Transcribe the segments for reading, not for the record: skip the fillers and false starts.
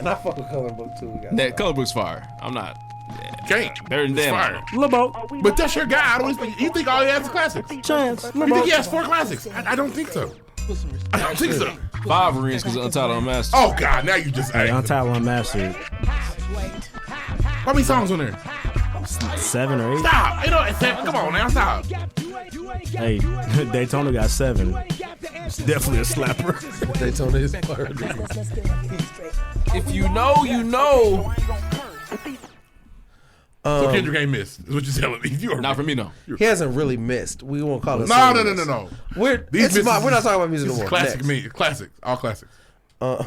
I fuck with Color Book too. That Color Book's fire. I'm not. Can't. Better than It's damn. fire. Lebo. But that's your guy. I don't think you think all he has is classics. Chance. You think Lebo. he has 4 classics? I don't think so. I don't think so. 5 rings because Untitled Unmastered. Oh God! Now you just. Hey, Untitled Unmastered. How many songs on there? 7 or 8. Stop! You know, come on now, stop. Hey, Daytona got 7. It's definitely a slapper. Daytona is part. If you know, you know. So Kendrick ain't missed. Is what you're telling me? Not for me, no. He hasn't really missed. We won't call it. No. We're not talking about music anymore. Classic me, classics, all classics. All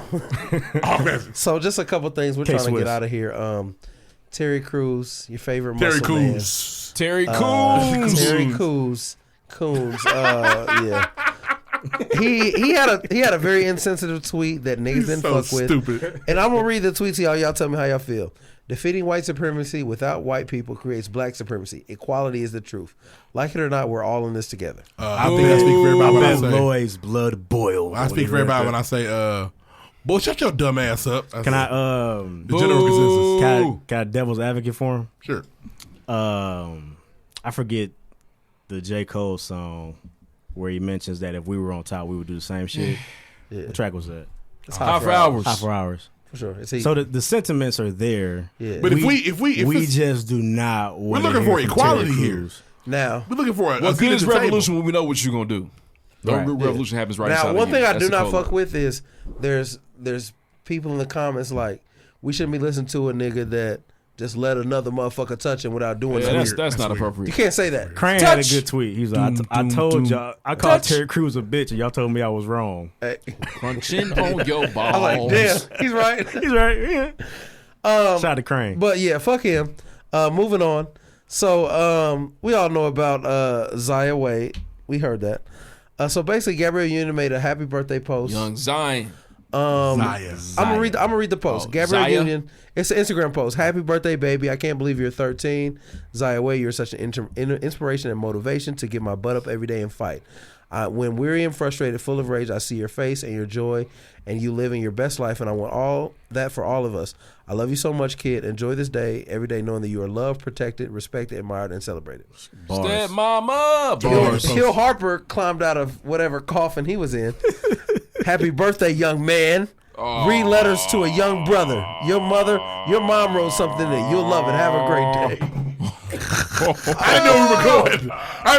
classics. So just a couple things we're trying to get out of here. Terry Crews, your favorite Terry muscle COONS. Terry COONS. Terry Coons. Yeah. He had a very insensitive tweet that niggas didn't so fuck with. Stupid. And I'm gonna read the tweet to y'all. Y'all tell me how y'all feel. Defeating white supremacy without white people creates black supremacy. Equality is the truth. Like it or not, we're all in this together. I think I speak for everybody when I say. Lloyd's blood boiled. I speak for everybody when I say, boy, shut your dumb ass up. Can I the general consensus. Can I devil's advocate for him? Sure. I forget the J. Cole song where he mentions that if we were on top, we would do the same shit. Yeah. What track was that? It's Hot for Hours. Hot for Hours. For sure. So the sentiments are there. Yeah. But if we just do not want. We're looking for equality here. Now we're looking for what good is revolution when we know what you're gonna do. No revolution happens right now. Now, one thing I do not fuck with is there's people in the comments like we shouldn't be listening to a nigga that just let another motherfucker touch him without doing that. That's Not weird. appropriate. You can't say that. Crane had a good tweet. He's like, I told y'all, I called Terry Crews a bitch, and y'all told me I was wrong. Hey. Crunching on your balls. I'm like, damn, he's right. He's right. Yeah. Shout out to Crane. But yeah, fuck him. Moving on. So we all know about Zaya Wade. We heard that. So basically, Gabrielle Union made a happy birthday post. Young Zion. Zaya. I'm gonna read the post. Gabrielle Union. It's an Instagram post. Happy birthday, baby! I can't believe you're 13. Zaya Wade, you're such an inspiration and motivation to get my butt up every day and fight. When weary and frustrated, full of rage, I see your face and your joy, and you living your best life, and I want all that for all of us. I love you so much, kid. Enjoy this day, every day, knowing that you are loved, protected, respected, admired, and celebrated. Step mama. Hill Harper climbed out of whatever coffin he was in. Happy birthday, young man. Read letters to a young brother. Your mom wrote something that you'll love it. Have a great day. I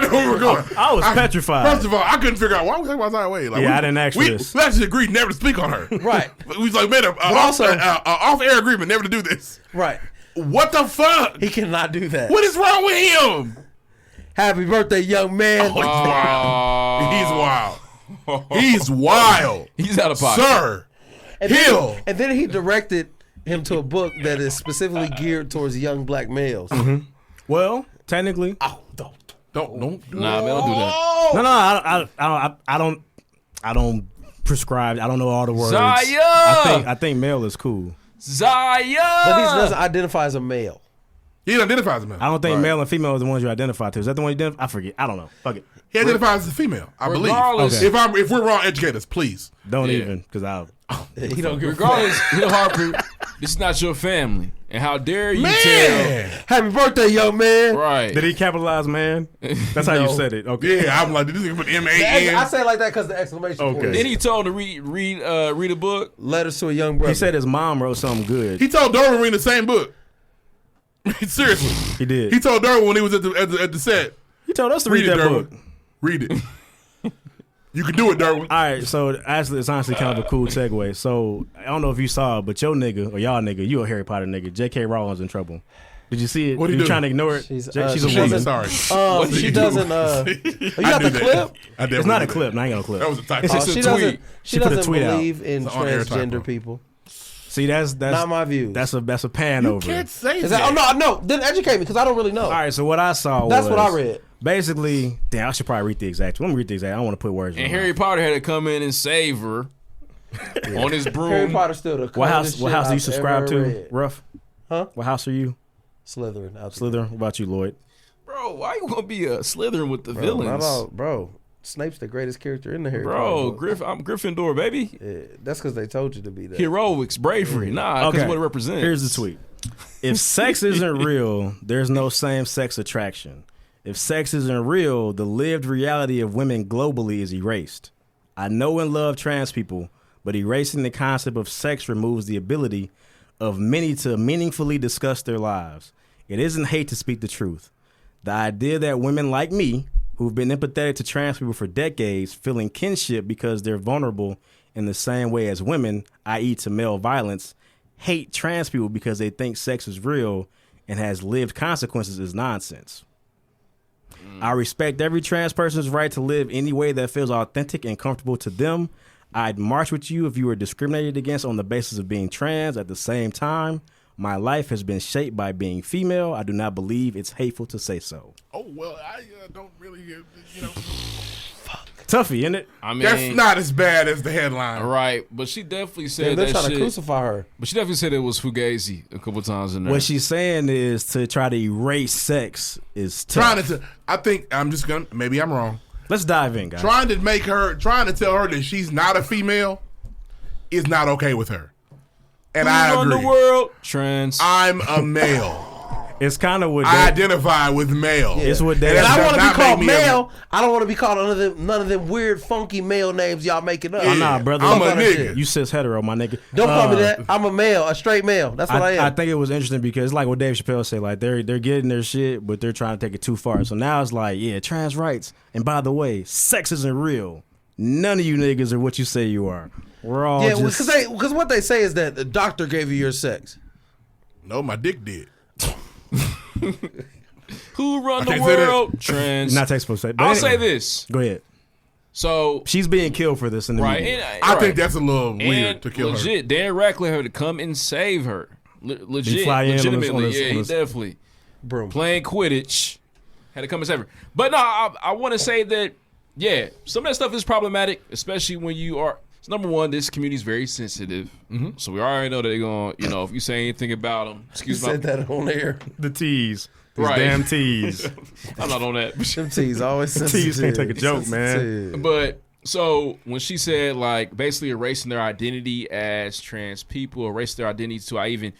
didn't know we were going. I was petrified. First of all, I couldn't figure out why we talking about Zaya Wade. Like, I didn't ask for this. We actually agreed never to speak on her. Right. We was like, made an off-air agreement never to do this. Right. What the fuck? He cannot do that. What is wrong with him? Happy birthday, young man. Oh, he's wild. He's wild. He's out of pocket. Sir. And then he directed him to a book that is specifically geared towards young black males. Mm-hmm. Well, technically, don't. Nah, man, don't do that. No, I don't prescribe. I don't know all the words. Zaya. I think male is cool. Zaya. But he doesn't identify as a male. He identifies as a male. I don't think male and female are the ones you identify to. Is that the one you identify? I forget. I don't know. Fuck it. He identifies as a female, I believe. Okay. If we're wrong, educate us, please. Don't even, because I'll. He don't give Regardless, Hill Harper, this is not your family. And how dare you tell. Happy birthday, young man. Right. Did he capitalize man? That's how you said it. Okay. Yeah, I'm like, did this even put M-A-N? I say it like that because the exclamation point. Okay. Then he told him to read a book. Letters to a young brother. He said his mom wrote something good. He told Derwin to read the same book. Seriously. He did. He told Derwin when he was at the set. He told us to read that Derwin. book. Read it. You can do it, Derwin. All right, so actually, it's honestly kind of a cool segue. So I don't know if you saw it, but your nigga or y'all nigga, you a Harry Potter nigga. J.K. Rowling's in trouble. Did you see it? What you trying to ignore it? She's a woman. Sorry. She doesn't. You got the clip? It's not a clip. No, I ain't got no clip. That was a typo. It's just a tweet. She put a doesn't tweet believe out. in transgender people. See, that's not my view. That's a pan over. You can't say that. Oh no, then educate me because I don't really know. All right, so what I saw that's what I read. Basically, damn, I should probably read the exact. Let me read the exact. I don't want to put words. And Harry Potter had to come in and save her on his broom. Harry Potter still the What house do you subscribe to? Ruff? Huh? What house are you? Slytherin. Slytherin. What about you, Lloyd? Bro, why you gonna be Slytherin with the villains? Bro, Snape's the greatest character in the Harry Potter book. I'm Gryffindor, baby. Yeah, that's because they told you to be that. Heroics, bravery. Nah, because what it represents. Here's the tweet. If sex isn't real, there's no same-sex attraction. If sex isn't real, the lived reality of women globally is erased. I know and love trans people, but erasing the concept of sex removes the ability of many to meaningfully discuss their lives. It isn't hate to speak the truth. The idea that women like me, who've been empathetic to trans people for decades, feeling kinship because they're vulnerable in the same way as women, i.e. to male violence, hate trans people because they think sex is real and has lived consequences is nonsense. I respect every trans person's right to live any way that feels authentic and comfortable to them. I'd march with you if you were discriminated against on the basis of being trans. At the same time, my life has been shaped by being female. I do not believe it's hateful to say so. Oh, well, I don't really, Toughie, isn't it? I mean, that's not as bad as the headline. Right, but she definitely said they're that trying shit. to crucify her. But she definitely said it was fugazi a couple times in there. What she's saying is to try to erase sex is tough. I think I'm just going to, maybe I'm wrong. Let's dive in, guys. Trying to tell her that she's not a female is not okay with her. And I agree. The world, trans. I'm a male. It's kind of what I identify with male. It's what they. And I want to be called male. I don't want to be called none of them weird, funky male names y'all making up. Yeah. Nah, brother. I'm a nigga. You cis hetero, my nigga. Don't call me that. I'm a male, a straight male. That's what I am. I think it was interesting because it's like what Dave Chappelle said. Like they're getting their shit, but they're trying to take it too far. So now it's like, yeah, trans rights. And by the way, sex isn't real. None of you niggas are what you say you are. We're all because what they say is that the doctor gave you your sex. No, my dick did. Who run the world? Trans. Not supposed to say. I'll say this. Go ahead. So she's being killed for this in the media. I think that's a little weird to kill her. Legit, Dan Ratcliffe had to come and save her. Legitimately, definitely. Broom. Playing Quidditch, had to come and save her. But no, I want to say that some of that stuff is problematic, especially when you are. So number one, this community is very sensitive. Mm-hmm. So we already know that they're going to, if you say anything about them, you said that on air. The T's. These damn T's. I'm not on that. Them T's always sensitive. T's can't take a joke, man. But so when she said like basically erasing their identity as trans people, erasing their identity to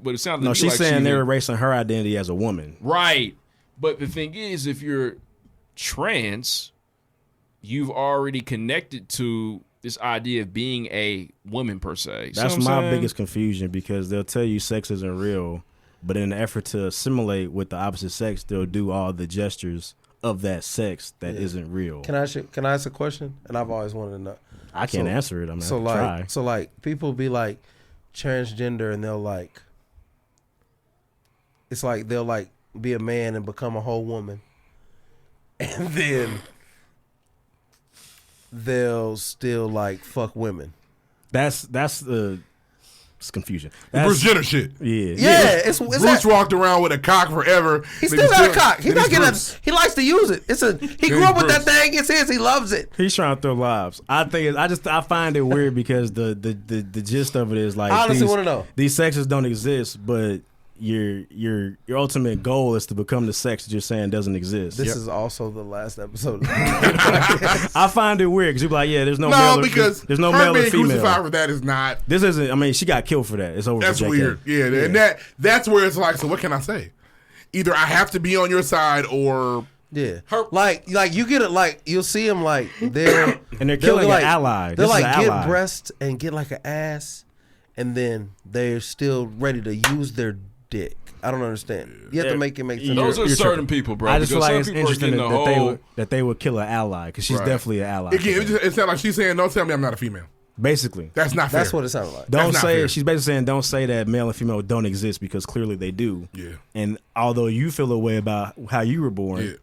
but it sounded she's saying they're erasing her identity as a woman. Right. But the thing is, if you're trans, you've already connected to this idea of being a woman per se. That's my biggest confusion because they'll tell you sex isn't real, but in an effort to assimilate with the opposite sex, they'll do all the gestures of that sex that isn't real. Can I ask a question? And I've always wanted to know. I can't answer it. I'm so gonna try. So like people be like transgender and they'll like it's like they'll like be a man and become a whole woman, and then they'll still like fuck women. That's the confusion. That's Bruce Jenner shit. Yeah. It's Bruce walked around with a cock forever. He still got a cock. He's not getting. He likes to use it. He grew up with that thing. It's his. He loves it. He's trying to throw lives. I think I find it weird because the gist of it is like I honestly want to know these sexes don't exist, but your ultimate goal is to become the sex that you're saying doesn't exist. This is also the last episode. I find it weird because you're like, there's no male because there's no male or female. Crucified for that is not. This isn't. I mean, she got killed for that. It's over. That's for JK. weird. Yeah, and that's where it's like. So what can I say? Either I have to be on your side or. Yeah, like you get it. Like you'll see them like they're killing an ally. They'll like get breasts and get like an ass, and then they're still ready to use their dick. I don't understand. You have to make it make sense. Those are certain people, bro. I just feel like it's interesting that they would kill an ally because she's definitely an ally. Again, it sounds like she's saying, "Don't tell me I'm not a female." Basically, that's not fair. That's what it sounded like. Don't say she's basically saying don't say that male and female don't exist because clearly they do. Yeah. And although you feel a way about how you were born,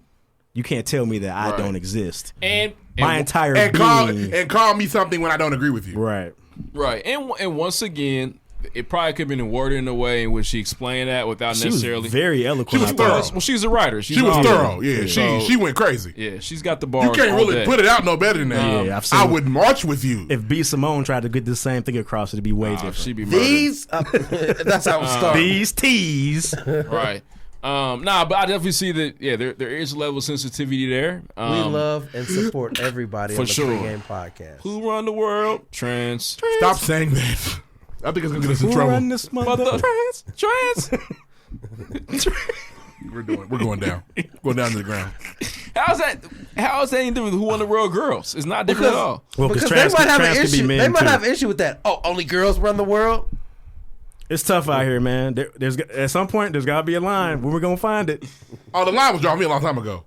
you can't tell me that I don't exist. And my entire being call me something when I don't agree with you. Right. Right. And once again, it probably could have been worded in a way in which she explained that without necessarily. Was very eloquent. She was thorough. Well, she's a writer. She was thorough. Yeah, she went crazy. Yeah, she's got the bar. You can't really put it out no better than that. Yeah, I would march with you. If B. Simone tried to get the same thing across, it'd be way different. She'd be these. That's how it starts. These T's. Right. But I definitely see that. Yeah, there is a level of sensitivity there. We love and support everybody on the PreGame podcast. Who run the world? Trans. Stop saying that. I think it's gonna get us in trouble. Run this mother. Trans. We're going down. Going down to the ground. How's that anything with Who Won the World Girls? It's not different at all. Well, Because trans, they might have an trans can be issue. men They might too. have an issue with that. Oh, only girls run the world. It's tough out here, man. There's at some point there's gotta be a line. When we're gonna find it? Oh, the line was drawn me a long time ago.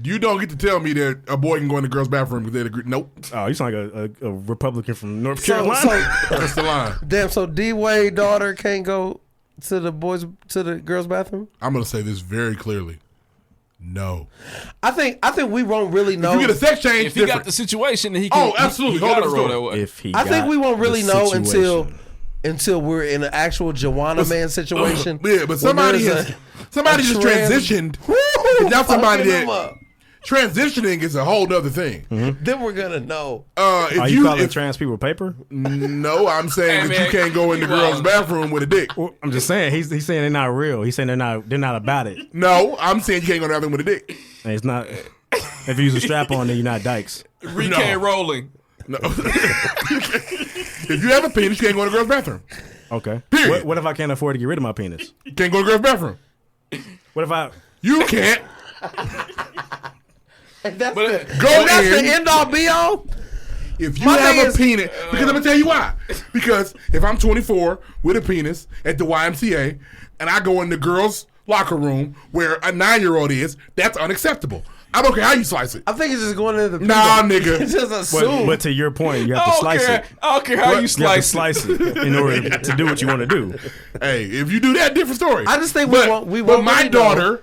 You don't get to tell me that a boy can go in the girls' bathroom because they agree. Nope. Oh, you sound like a Republican from North Carolina. That's the line. Damn. So D-Wade daughter can't go to the girls' bathroom. I'm gonna say this very clearly. No. I think we won't really know. If you get a sex change, If he got the situation, then he can. absolutely. He gotta Hold roll on, that way. If he, I think we won't really the know situation. until we're in an actual Joanna Man situation. Yeah, but somebody just transitioned. Now somebody that transitioning is a whole other thing. Then we're gonna know. If you calling trans people paper? No, I'm saying that man, you can't go in the girls' bathroom with a dick. Well, I'm just saying he's saying they're not real. He's saying they're not about it. No, I'm saying you can't go in the bathroom with a dick. And it's not. If you use a strap on, then you're not dykes. Recant rolling. No. If you have a penis, you can't go in the girls' bathroom. Okay. Period. What if I can't afford to get rid of my penis? You can't go in the girls' bathroom. What if I? You can't. That's Go the in. end all be all. If you My have thing a is- penis, because I'm gonna tell you why. Because if I'm 24 with a penis at the YMCA and I go in the girls' locker room where a 9-year-old is, that's unacceptable. I don't care how you slice it. I think it's just going into the Nah, It's nigga. just assume. But to your point, you have to slice it. I don't care how you You have to slice it. slice it in order to do what you want to do. Hey, if you do that, different story. I just think but we won't my really know. daughter,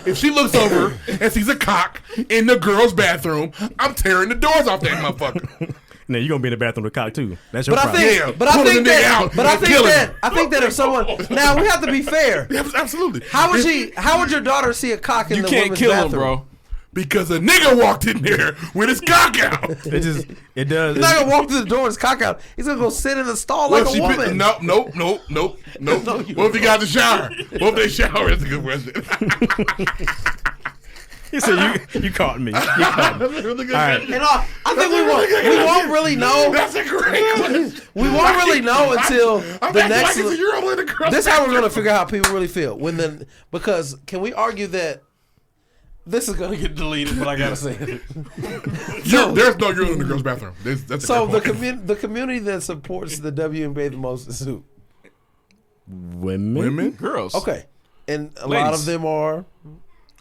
if she looks over and sees a cock in the girls' bathroom, I'm tearing the doors off that motherfucker. Now you're gonna be in the bathroom with a cock too. That's your But I problem. think, Yeah, but I pulling think the nigga that, out but I and think killing that, him. I think that if someone now we have to be fair. Yeah, absolutely. How would your daughter see a cock in You the can't women's kill him, bathroom? bro. Because a nigga walked in there with his cock out. It does. He's not gonna walk through the door with his cock out. He's gonna go sit in the stall like a woman. Nope. What if he got the shower? What if they shower? That's a good question. He said, "You caught me." You caught me. That's a really good All right. question. And I think we won't really know. That's a great question. We won't really know until I'm the acting next. like it's a year old in the girl. This is how we're gonna figure out how people really feel because can we argue that this is gonna get deleted? But I gotta say it. There's no urinal in the girls' bathroom. That's a So great the point. the community that supports the WNBA the most is who? Women. Girls. Okay, and a lot Ladies. of them are.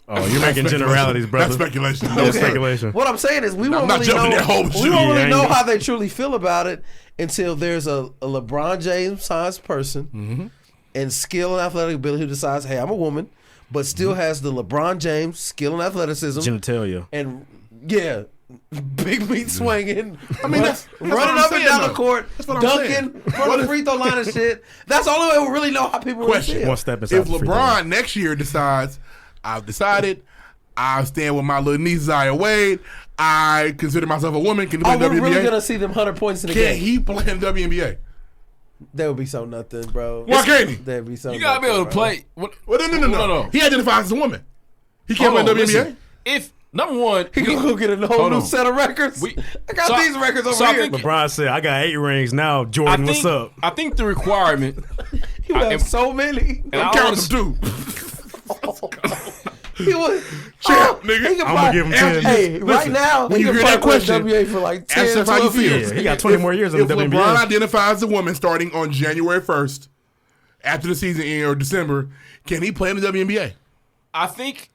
Oh, you're making generalities, brother. That's speculation. That's Okay. speculation. What I'm saying is we won't not really jumping know. that whole We shit. won't really Yeah, know ain't- how they truly feel about it until there's a LeBron James sized person and skill and athletic ability who decides, hey, I'm a woman, but still has the LeBron James skill and athleticism Genitalia. and big meat swinging. I mean, that's running what I'm up and saying, down though. the court, That's what I'm dunking from the free throw line and shit. That's the only way we'll really know how people really Question. feel. One step inside If the free throw. LeBron next year decides, I've decided, I stand with my little niece Zaya Wade, I consider myself a woman, can he play Oh, in we're the WNBA? really gonna see them 100 points in the Can game. he play in the WNBA? That would be so nothing, bro. Why can't he? That'd be so. You gotta be able to play. Well, no. He identifies as a woman. He can't Hold play on, in the WNBA? listen. If number one, He can go get a whole Hold new on. set of records. I got these records over I here. think- LeBron said, "I got 8 rings now." Jordan, what's up? I think the requirement. He would have so many. And I I'm counting wanna- them too. He would. Champ, nigga. He could I'ma buy- give him 10. Hey, right now, when he you can hear that play for the question, WA for like 10, ask us how you 12 feel. years. Yeah, he got 20 more years in If the LeBron WNBA. identifies as a woman starting on January 1st, after the season end or December, can he play in the WNBA? I think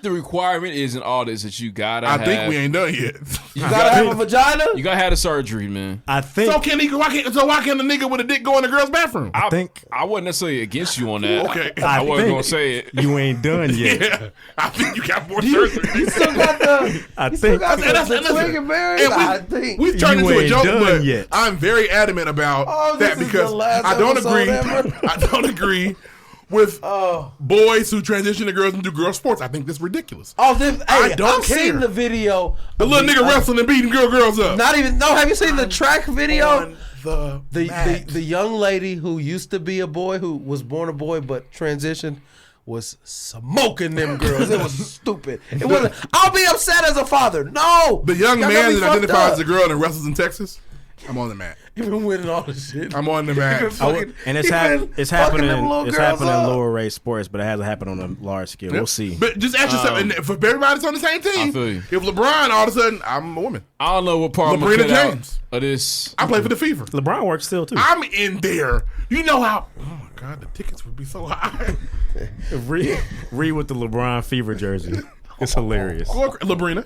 the requirement is in all this that you gotta. I think we ain't done yet. You gotta have a vagina. You gotta have the surgery, man. I think. So why can't the nigga with a dick go in the girl's bathroom? I think- I wasn't necessarily against you on that. Okay. I wasn't think gonna say it. You ain't done yet. Yeah, I think you got more surgery. He still got the. I He still think. got That's- the listen, twig and berries. and I think. We've turned You into a ain't joke, done but yet. I'm very adamant about Oh, this that is because the last I don't episode agree. ever. I don't agree with Oh. boys who transition to girls and do girl sports. I think that's ridiculous. Oh, hey, I don't I've care. seen the video. The little nigga wrestling and beating girls up. Not even. No, have you seen the track video? On the mat. The young lady who used to be a boy who was born a boy but transitioned was smoking them girls. It was stupid. It wasn't. I'll be upset as a father. No, the young man that identifies as a girl and wrestles in Texas. I'm on the mat. You've been winning all this shit. I'm on the mat. And it's happening. It's happening in lower rate sports, but it hasn't happened on a large scale. We'll see. But just ask yourself, and if everybody's on the same team, if LeBron all of a sudden, I'm a woman. I don't know what part LeBron James of this. I play for the Fever. LeBron works still too. I'm in there. You know how? Oh my God, the tickets would be so high. Read with the LeBron Fever jersey. It's hilarious. Labrina,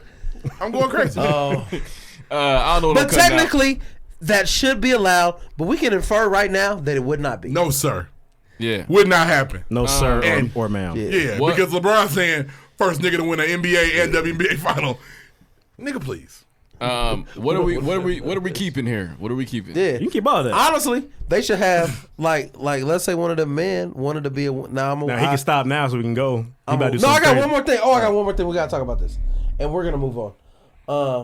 I'm going crazy. I don't know. But technically, that should be allowed. But we can infer right now that it would not be. No, sir. Yeah, would not happen. No, sir, or ma'am. Yeah, because LeBron's saying first nigga to win an NBA and WNBA final. Nigga, please. What are we keeping here? What are we keeping? Yeah, you can keep all that. Honestly, they should have like let's say one of the men wanted to be a. Now he can stop now so we can go. I got one more thing. I got one more thing. We gotta talk about this, and we're gonna move on.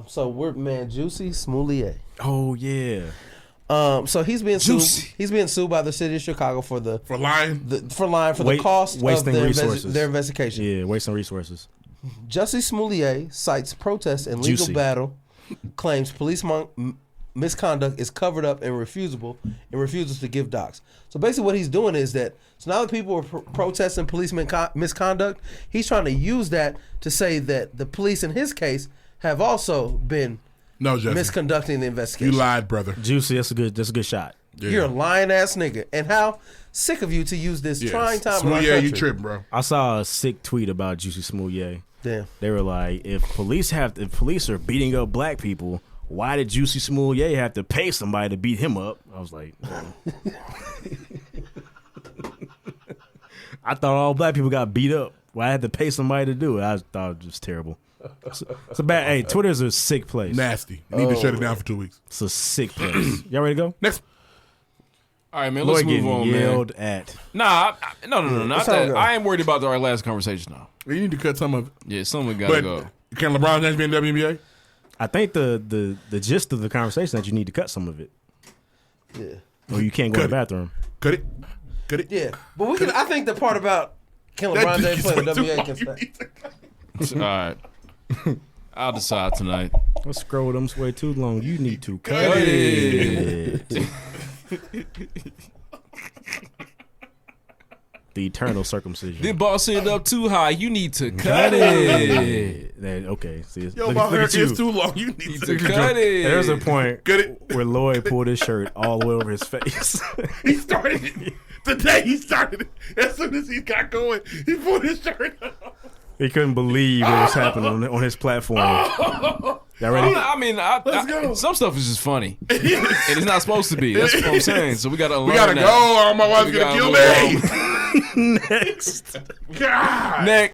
So we're Juicy Smollett. Oh yeah. So he's being sued. He's being sued by the city of Chicago for lying for the cost of their investigation. Yeah, wasting resources. Jussie Smollett cites protests and legal battle, claims police misconduct is covered up and refuses to give docs. So basically, what he's doing is that now that people are protesting police misconduct, he's trying to use that to say that the police in his case have also been misconducting the investigation. You lied, brother. Juicy, that's a good shot. Yeah. You're a lying ass nigga, and how sick of you to use this trying time. Smollett, you tripping, bro. I saw a sick tweet about Juicy Smollett. Damn. They were like, if police are beating up black people, why did Juicy Smollett have to pay somebody to beat him up? I was like, I thought all black people got beat up. Why I had to pay somebody to do it? I thought it was just terrible. It's a bad. Hey, Twitter's a sick place. Nasty. Need to shut it down for 2 weeks. It's a sick place. Y'all ready to go? Next. All right, man. Let's move on, yelled man. At. No. Not that. I ain't worried about our last conversation now. You need to cut some of it. Yeah, some of it gotta go. Can LeBron James be in the WNBA? I think the gist of the conversation that you need to cut some of it. Yeah. Or you can't go to the bathroom. Cut it. Yeah, but we can. I think the part about can LeBron James play in the WNBA can stay. All right. I'll decide tonight. Let's scroll them way too long. You need to cut it. The eternal circumcision. The boss ended up too high. You need to cut it. Okay. See, my hair is too long. You need to cut it. There's a point where Lloyd pulled his shirt all the way over his face. He started it. The day he started it, as soon as he got going, he pulled his shirt up. He couldn't believe what was happening on his platform. Y'all ready? Let's go. Some stuff is just funny. And it's not supposed to be. That's what I'm saying. So we got to learn. We got to go or my wife's going to kill me. Next. God. Next.